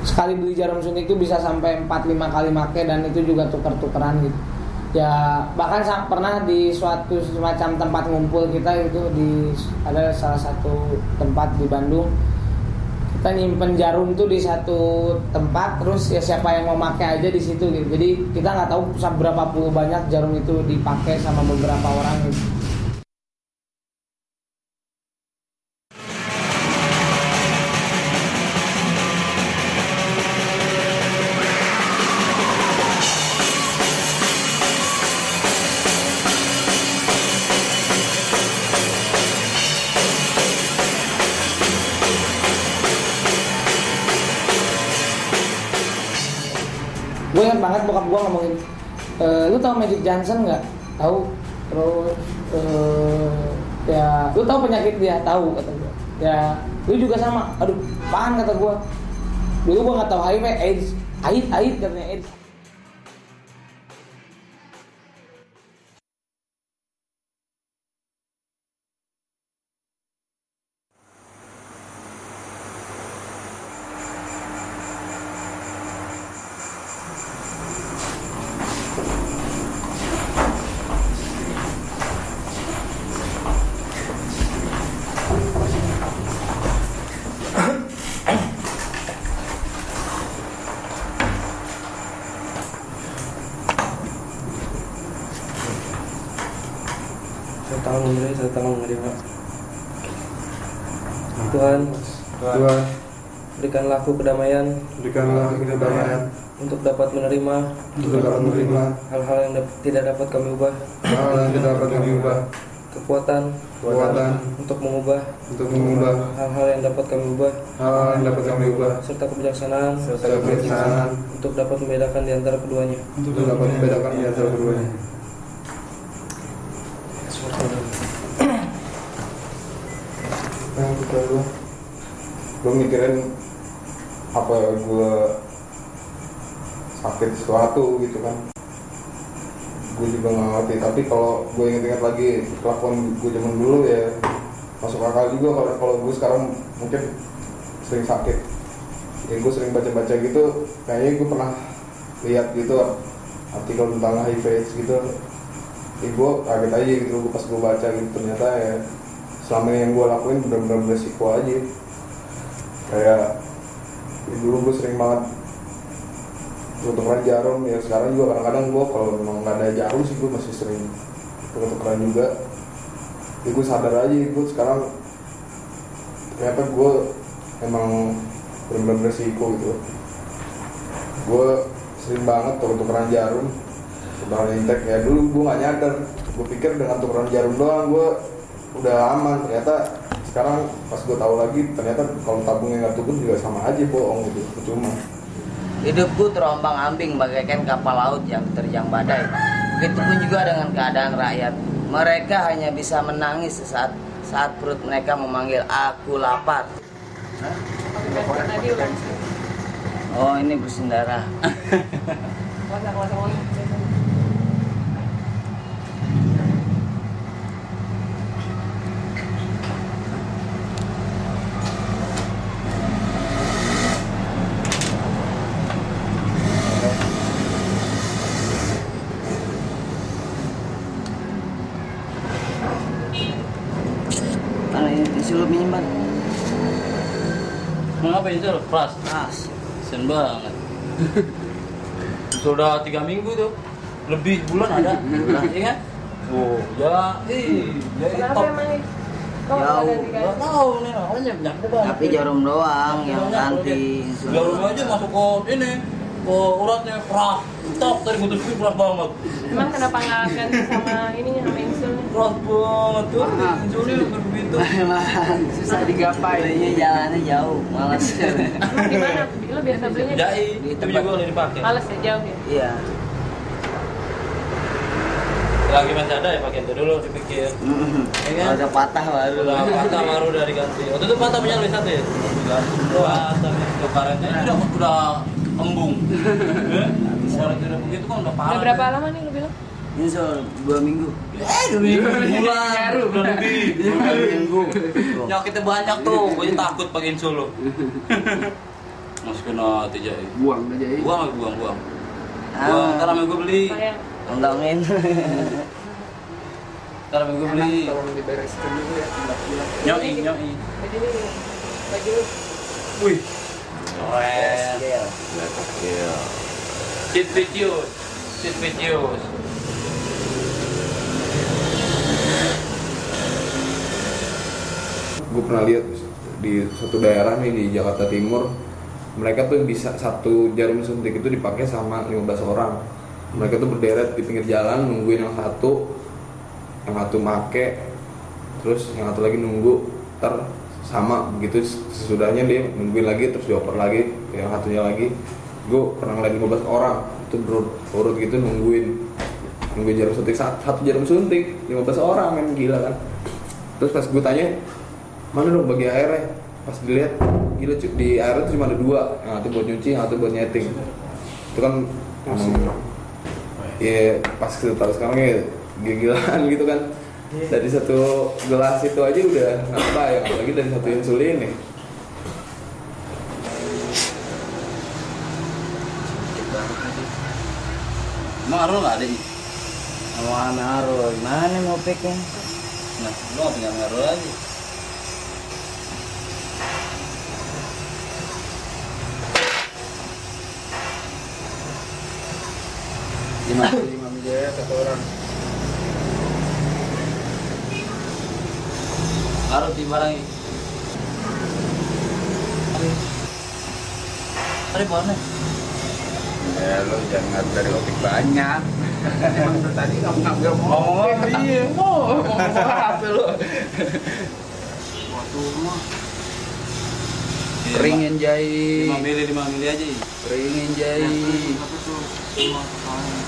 sekali beli jarum suntik itu bisa sampai 4-5 kali make, dan itu juga tuker-tukeran gitu. Ya bahkan pernah di suatu semacam tempat ngumpul kita itu, ada salah satu tempat di Bandung, kita nyimpen jarum tuh di satu tempat, terus ya siapa yang mau pakai aja di situ gitu. Jadi kita nggak tahu berapa puluh banyak jarum itu dipakai sama beberapa orang gitu. Gue ingat banget bokap gue ngomongin, lu tau Magic Johnson nggak? Tahu. Terus ya lu tahu penyakit dia? Tahu, kata gue. Ya lu juga sama. Aduh, apaan, kata gue. Dulu gue nggak tahu HIV, AIDS katanya AIDS. Saya tahu menerima. Tuhan, berikanlah aku kedamaian untuk dapat menerima hal-hal yang tidak dapat kami ubah, kekuatan untuk mengubah hal-hal yang dapat kami ubah, serta kebijaksanaan untuk dapat membedakan di antara keduanya. Gue mikirin apa gue sakit sesuatu gitu kan, gue juga nggak ngerti. Tapi kalau gue inget-inget lagi kelakuan gue zaman dulu ya masuk akal juga. Kalau gue sekarang mungkin sering sakit ya, gue sering baca-baca gitu, kayaknya gue pernah lihat gitu artikel tentang HIV/AIDS gitu. Gue kaget aja gitu pas gue baca gitu, ternyata ya selama ini yang gue lakuin benar-benar beresiko aja. Kayak dulu gue sering banget tukeran jarum, ya sekarang juga kadang-kadang gue kalau memang nggak ada jarum sih gue masih sering tukeran juga. Ya gue sadar aja gue sekarang ternyata gue emang benar-benar beresiko gitu. Gue sering banget tukeran jarum, tukeran intek. Ya dulu gue nggak nyadar, gue pikir dengan tukeran jarum doang gue udah aman. Ternyata sekarang pas gue tahu lagi, ternyata kalau tabungnya nggak tutup juga sama aja bohong gitu, percuma. Hidupku terombang-ambing bagaikan kapal laut yang diterjang badai. Begitupun juga dengan keadaan rakyat. Mereka hanya bisa menangis saat perut mereka memanggil aku lapar. Oh, ini bersendarah. Disuruh minjem. Mengapa itu? Pras? Sen banget. Sudah 3 minggu tuh. Lebih bulan ada. Iya kan? Oh, ya, Kenapa top. emang nih? Kok Jauh. ada ganti? Nggak tahu nih, makanya penyakit banget. Tapi jarum doang yang ganti. Jarum aja masuk ke ini, ke uratnya keras. Top tadi putus keras banget. Emang kenapa nggak ganti sama ininya, sama insulnya? Keras banget tuh. Insulin begitu. Susah digapai. Belinya jalannya jauh, malas. Emang di mana? Lo biasa belinya? Jai, Di itu tempat. juga boleh dipakai. Males ya, jauh ya? Iya. Lagi masih ada ya pakai itu dulu dipikir. Ya kan? Udah patah baru. Udah patah baru udah diganti. Waktu itu patah punya Luis satu ya? Patah itu karetnya udah embung. Kalau udah begitu kan udah parah. Udah berapa lama nih lo bilang? Insul 2 minggu. 2 minggu bulan lebih. 2 minggu. Nyakitnya banyak tuh, gue takut pakai insul lo. Masukin aja jai. Buang aja ya. Buang. Buang, ntar ame gue beli. Sayang. Undangin. Ntar ame gue beli. Tolong dibereskan dulu ya. Nyoi. Baju ini. Baju lu. Wih. Keren. Sit Vicious. Gue pernah lihat di suatu daerah nih di Jakarta Timur, mereka tuh bisa satu jarum suntik itu dipakai sama 15 orang. Mereka tuh berderet di pinggir jalan nungguin yang satu make, terus yang satu lagi nunggu, sama begitu sesudahnya dia nungguin lagi, terus dioper lagi yang satunya lagi. Gue pernah ngeliat 15 orang itu berurut gitu nungguin jarum suntik, satu jarum suntik 15 orang, kan gila kan. Terus pas gue tanya mana dong bagi airnya, pas dilihat gila cuy, di airnya tuh cuma ada 2, yang satu buat nyuci, yang satu buat nyeting. Itu kan ya pas kita tahu sekarang ya gila-gilaan gitu kan. Dari satu gelas itu aja udah nggak kebayang, apalagi dari satu insulin nih. Emang Arul nggak ada? Mau ame Arul, gimana mau piknya? Nah, lu nggak punya Arul lagi. Lima miliar satu orang. Arul dibarangi. Hari mana? Ya lo jangan dari opik banyak. Emang dari tadi kamu ngambil Iya. ngomong apa lo? Waktu rumah. Keringin jai. 5 mili aja. Keringin jai. Apa tuh? Rumah kepala.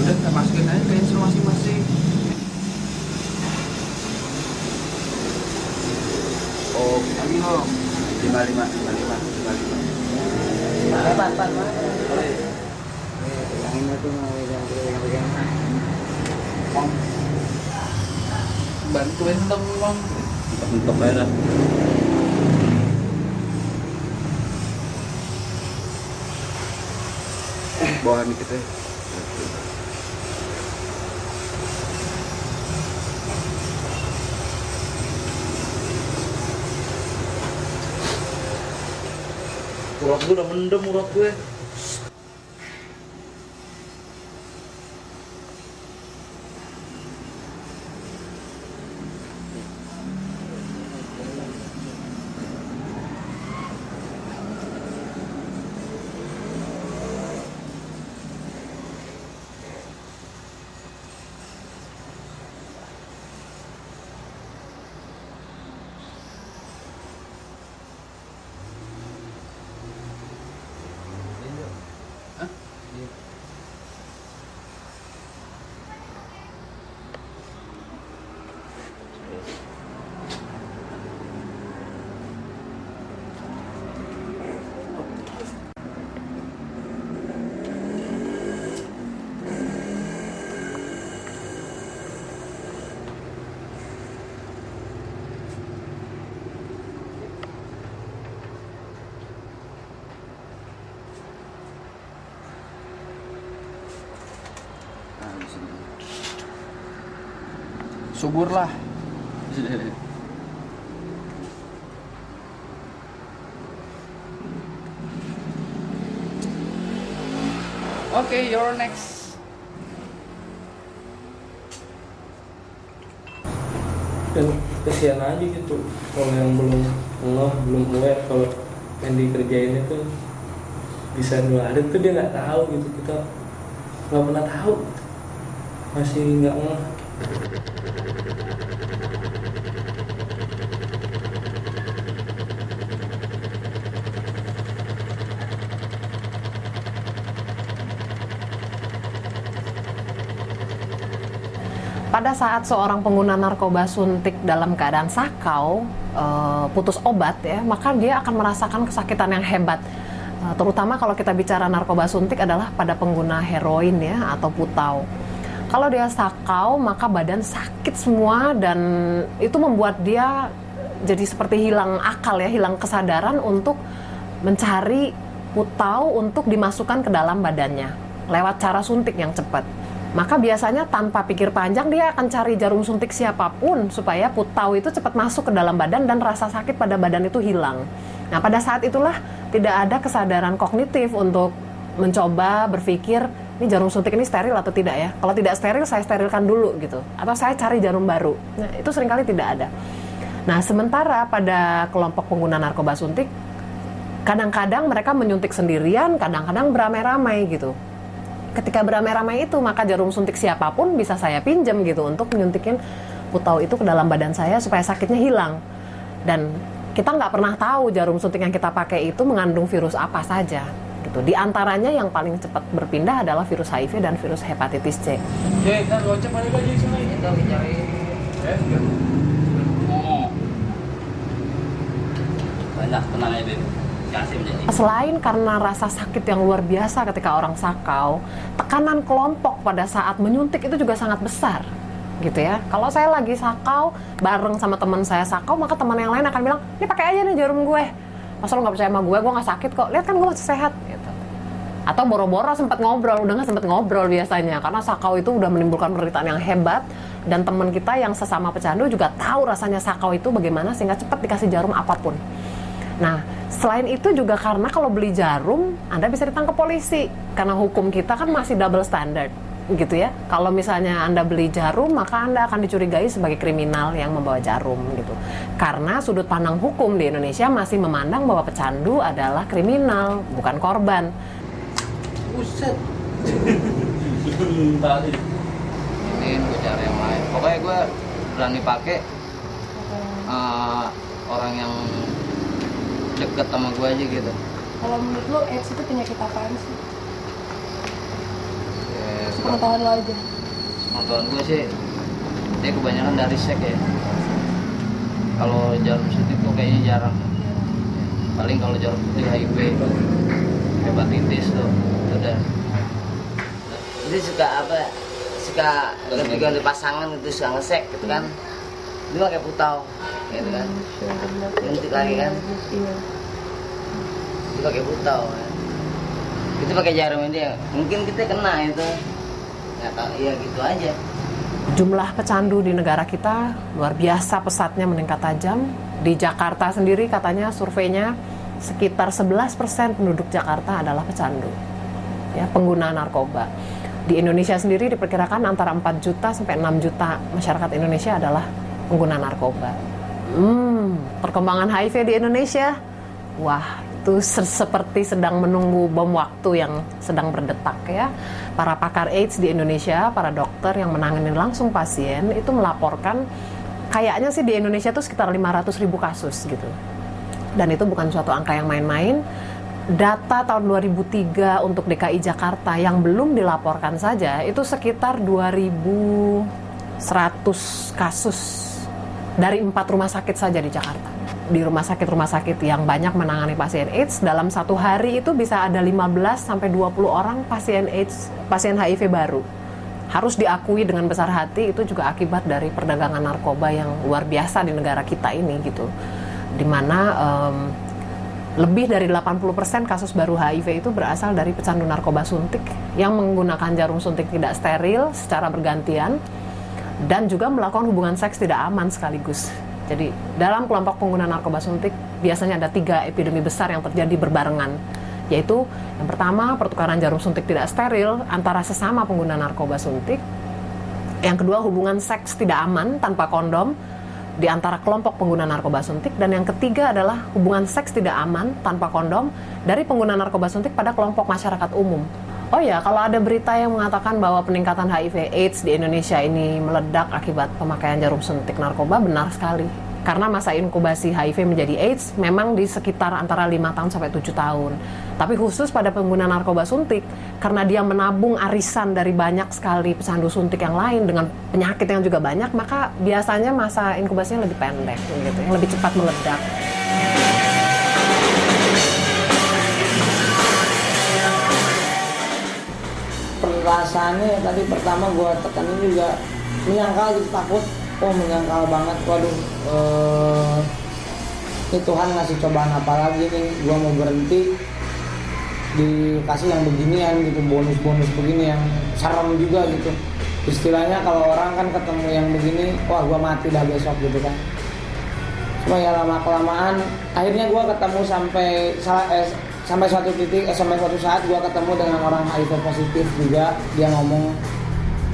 Udah kita masukin aja ke insul masing-masing. Oh, lagi lo. 55. Pan. Yang ini tuh mau pegang. Bantuin dong, Bang. Untuk aja dah. Bawahan dikit ya. Urat gue udah mendem urat gue. Subur lah. Oke, you're next. Dan kesian aja gitu kalau yang belum aware kalau yang dikerjain itu bisa ngeluarin tuh dia nggak tahu gitu, kita nggak pernah tahu, masih nggak ngeh. Pada saat seorang pengguna narkoba suntik dalam keadaan sakau, putus obat ya, maka dia akan merasakan kesakitan yang hebat. terutama kalau kita bicara narkoba suntik adalah pada pengguna heroin ya atau putau. Kalau dia sakau maka badan sakit semua dan itu membuat dia jadi seperti hilang akal ya, hilang kesadaran untuk mencari putau untuk dimasukkan ke dalam badannya lewat cara suntik yang cepat. Maka biasanya tanpa pikir panjang dia akan cari jarum suntik siapapun supaya putau itu cepat masuk ke dalam badan dan rasa sakit pada badan itu hilang. Nah pada saat itulah tidak ada kesadaran kognitif untuk mencoba berpikir ini jarum suntik ini steril atau tidak ya. Kalau tidak steril saya sterilkan dulu gitu. Atau saya cari jarum baru. Nah itu seringkali tidak ada. Nah sementara pada kelompok pengguna narkoba suntik kadang-kadang mereka menyuntik sendirian, kadang-kadang beramai-ramai gitu. Ketika beramai-ramai itu maka jarum suntik siapapun bisa saya pinjam gitu untuk menyuntikin putau itu ke dalam badan saya supaya sakitnya hilang. Dan kita nggak pernah tahu jarum suntik yang kita pakai itu mengandung virus apa saja. Gitu. Di antaranya yang paling cepat berpindah adalah virus HIV dan virus hepatitis C. Kan gocap ada lagi sini. Kita bicara banyak tenang aja. Selain karena rasa sakit yang luar biasa ketika orang sakau, tekanan kelompok pada saat menyuntik itu juga sangat besar, gitu ya. Kalau saya lagi sakau bareng sama teman saya sakau, maka teman yang lain akan bilang, ini pakai aja nih jarum gue. Masa lo nggak percaya sama gue nggak sakit kok. Lihat kan gue masih sehat. Gitu. Atau boro-boro sempat ngobrol, udah nggak sempat ngobrol biasanya, karena sakau itu udah menimbulkan penderitaan yang hebat. Dan teman kita yang sesama pecandu juga tahu rasanya sakau itu bagaimana sehingga cepat dikasih jarum apapun. Nah, selain itu juga karena kalau beli jarum, Anda bisa ditangkap polisi. Karena hukum kita kan masih double standard, gitu ya. Kalau misalnya Anda beli jarum, maka Anda akan dicurigai sebagai kriminal yang membawa jarum, gitu. Karena sudut pandang hukum di Indonesia masih memandang bahwa pecandu adalah kriminal, bukan korban. Buset. ini gue cari yang lain. Pokoknya gue berani pakai orang yang deket sama gue aja gitu. Kalau menurut lo AIDS itu penyakit apaan sih? Pengetahuan lo aja. Pengetahuan gue sih, dia kebanyakan dari seks ya. Kalau jarum suntik tuh kayaknya jarang. Paling kalau jarum suntik HIV, hepatitis tuh udah. Jadi suka apa? Suka ganti-ganti pasangan gitu, suka ngesek gitu kan. Dia pakai putau, gitu kan. Suntik lagi kan. Dia pakai putau kan. Itu pakai jarum ini, mungkin kita kena itu. Nggak tahu, ya gitu aja. Jumlah pecandu di negara kita luar biasa pesatnya meningkat tajam. Di Jakarta sendiri katanya surveinya sekitar 11% penduduk Jakarta adalah pecandu, ya, pengguna narkoba. Di Indonesia sendiri diperkirakan antara 4 juta sampai 6 juta masyarakat Indonesia adalah pengguna narkoba. Perkembangan HIV di Indonesia, wah, itu seperti sedang menunggu bom waktu yang sedang berdetak ya. Para pakar AIDS di Indonesia, para dokter yang menangani langsung pasien itu melaporkan kayaknya sih di Indonesia itu sekitar 500.000 kasus gitu. Dan itu bukan suatu angka yang main-main. Data tahun 2003 untuk DKI Jakarta yang belum dilaporkan saja itu sekitar 2.100 kasus dari 4 rumah sakit saja di Jakarta. Di rumah sakit yang banyak menangani pasien AIDS, dalam satu hari itu bisa ada 15-20 orang pasien AIDS, pasien HIV baru. Harus diakui dengan besar hati, itu juga akibat dari perdagangan narkoba yang luar biasa di negara kita ini gitu. Dimana lebih dari 80% kasus baru HIV itu berasal dari pecandu narkoba suntik yang menggunakan jarum suntik tidak steril secara bergantian dan juga melakukan hubungan seks tidak aman sekaligus. Jadi dalam kelompok pengguna narkoba suntik biasanya ada 3 epidemi besar yang terjadi berbarengan, yaitu yang pertama pertukaran jarum suntik tidak steril antara sesama pengguna narkoba suntik, yang kedua hubungan seks tidak aman tanpa kondom di antara kelompok pengguna narkoba suntik, dan yang ketiga adalah hubungan seks tidak aman tanpa kondom dari pengguna narkoba suntik pada kelompok masyarakat umum. Oh ya, kalau ada berita yang mengatakan bahwa peningkatan HIV AIDS di Indonesia ini meledak akibat pemakaian jarum suntik narkoba, benar sekali. Karena masa inkubasi HIV menjadi AIDS memang di sekitar antara 5 tahun sampai 7 tahun. Tapi khusus pada pengguna narkoba suntik, karena dia menabung arisan dari banyak sekali pecandu suntik yang lain dengan penyakit yang juga banyak, maka biasanya masa inkubasinya lebih pendek, gitu, yang lebih cepat meledak. rasanya tadi pertama gue tekanin juga menyangkal gitu, takut, menyangkal banget, waduh, ini Tuhan ngasih cobaan apa lagi nih, gue mau berhenti dikasih yang beginian gitu, bonus-bonus begini yang serem juga gitu. Istilahnya kalau orang kan ketemu yang begini, wah gue mati dah besok gitu kan. Cuma ya lama kelamaan akhirnya gue ketemu sampai suatu titik, sampai suatu saat gue ketemu dengan orang HIV positif juga. Dia ngomong,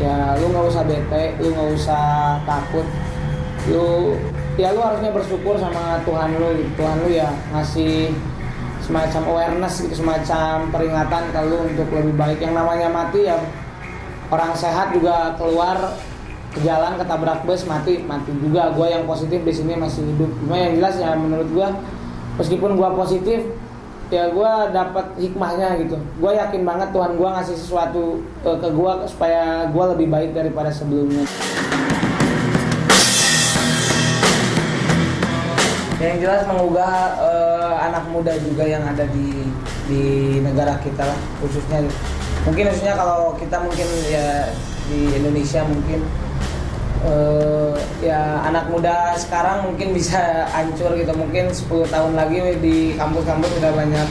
ya lu nggak usah bete, lu nggak usah takut, lu harusnya bersyukur sama Tuhan lu gitu. Tuhan lu ya ngasih semacam awareness gitu, semacam peringatan ke lu untuk lebih baik. Yang namanya mati ya, orang sehat juga keluar ke jalan ketabrak bus mati juga. Gue yang positif di sini masih hidup. Cuma yang jelas ya menurut gue, meskipun gue positif, ya gue dapat hikmahnya gitu. Gue yakin banget Tuhan gue ngasih sesuatu ke gue supaya gue lebih baik daripada sebelumnya. Yang jelas menggugah anak muda juga yang ada di negara kita lah, khususnya kalau kita mungkin ya di Indonesia mungkin ya anak muda sekarang mungkin bisa hancur gitu. Mungkin 10 tahun lagi di kampus-kampus udah banyak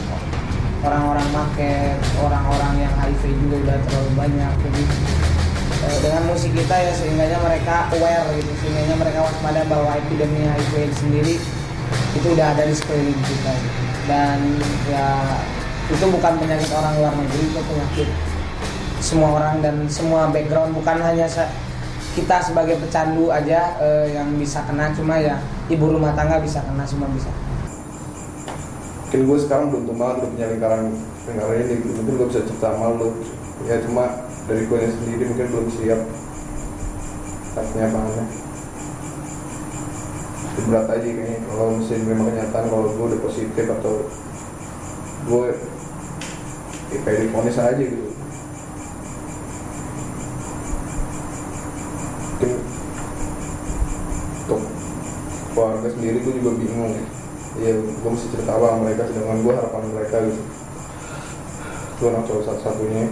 orang-orang make, orang-orang yang HIV juga udah terlalu banyak. Jadi dengan musik kita ya sehingganya mereka aware gitu, sehingganya mereka waspada bahwa epidemi HIV sendiri itu udah ada di sekeliling kita gitu. Dan ya itu bukan penyakit orang luar negeri, itu penyakit semua orang dan semua background, bukan hanya kita sebagai pecandu aja yang bisa kena, cuma ya ibu rumah tangga bisa kena, semua bisa. Mungkin gue sekarang beruntung banget udah punya lingkaran ini, mungkin gue bisa cerita sama lo ya, cuma dari gue sendiri mungkin belum siap kenyataannya. Berat aja kayaknya kalau mesti memang kenyataan kalau gue udah positif atau gue kayak difonis aja gitu. Mungkin untuk keluarga sendiri gue juga bingung ya, gue mesti cerita apa sama mereka, sedangkan gue harapan mereka gitu. Gue anak cowok satu-satunya,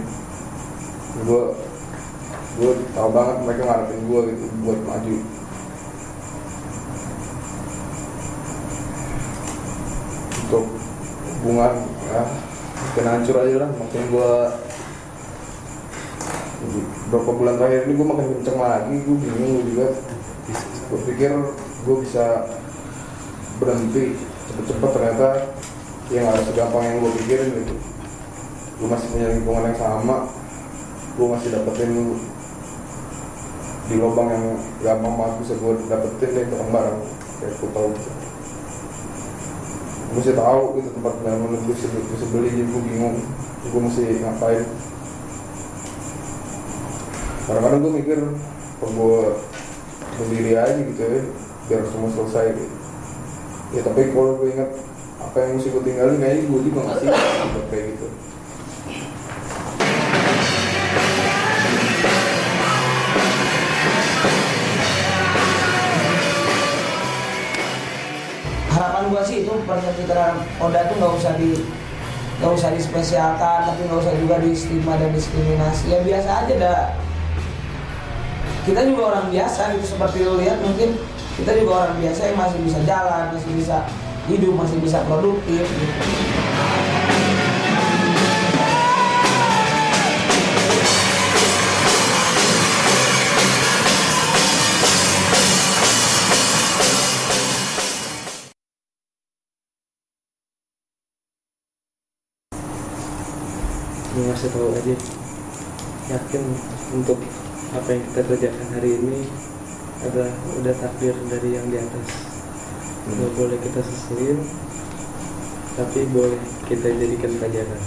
gue tahu banget mereka ngarepin gue gitu buat maju. Untuk hubungan ya makin hancur aja lah. Makin gue beberapa bulan terakhir ini gue makin kenceng lagi, gue bingung juga. Gue pikir gue bisa berhenti cepet-cepet, ternyata ya nggak segampang yang gue pikirin gitu. Gue masih punya lingkungan yang sama, gue masih dapetin di lubang yang gampang banget bisa gue dapetin deh barang-barang kayak gue tau gitu. Gue mesti tahu gitu tempat benar-benar gue bisa beli, jadi gue bingung gue mesti ngapain. Kadang-kadang gue mikir kalau gue berdiri aja gitu ya biar semua selesai gitu. Ya tapi kalau gue ingat apa yang mesti gue tinggalin, kayaknya gue juga nggak sih kayak gitu. Harapan gue sih itu penyakit Oda tuh nggak usah dispesialkan, tapi nggak usah juga di stigma dan diskriminasi. Ya biasa aja dah. Kita juga orang biasa gitu, seperti lo lihat mungkin kita juga orang biasa yang masih bisa jalan, masih bisa hidup, masih bisa produktif gitu. Ngasih tahu aja, yakin untuk apa yang kita kerjakan hari ini adalah udah takdir dari yang di atas. Nggak boleh kita seselin, tapi boleh kita jadikan pelajaran.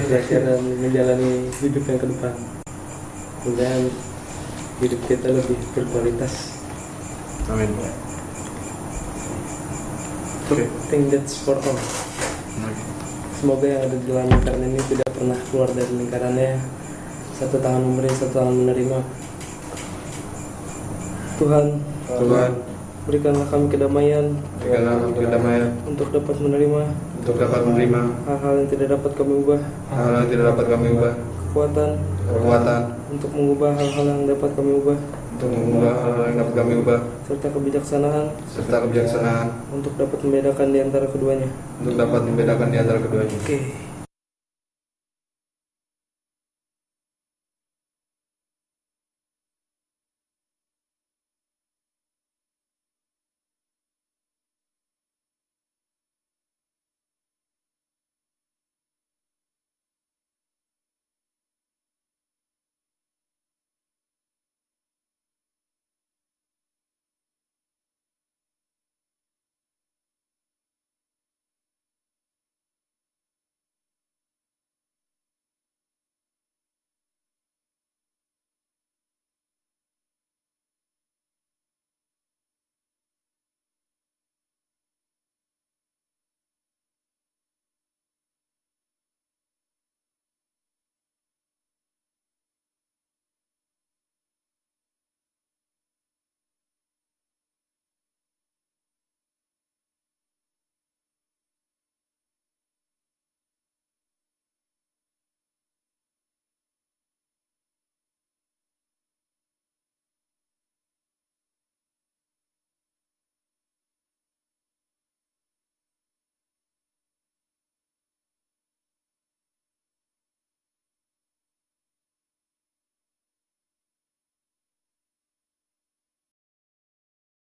Pelajaran menjalani hidup yang ke depan, dan hidup kita lebih berkualitas. Amin. I think that's for all. Semoga yang ada di dalam lingkaran ini tidak pernah keluar dari lingkarannya. Satu tangan memberi, satu tangan menerima. Tuhan, berikanlah kami kedamaian, Berikanlah kami kedamaian untuk dapat menerima untuk dapat menerima hal-hal yang tidak dapat kami ubah, hal yang tidak dapat kami ubah, kekuatan untuk mengubah hal-hal yang dapat kami ubah, untuk mengubah hal yang dapat kami ubah, serta kebijaksanaan untuk dapat untuk dapat membedakan di antara keduanya. keduanya. Oke.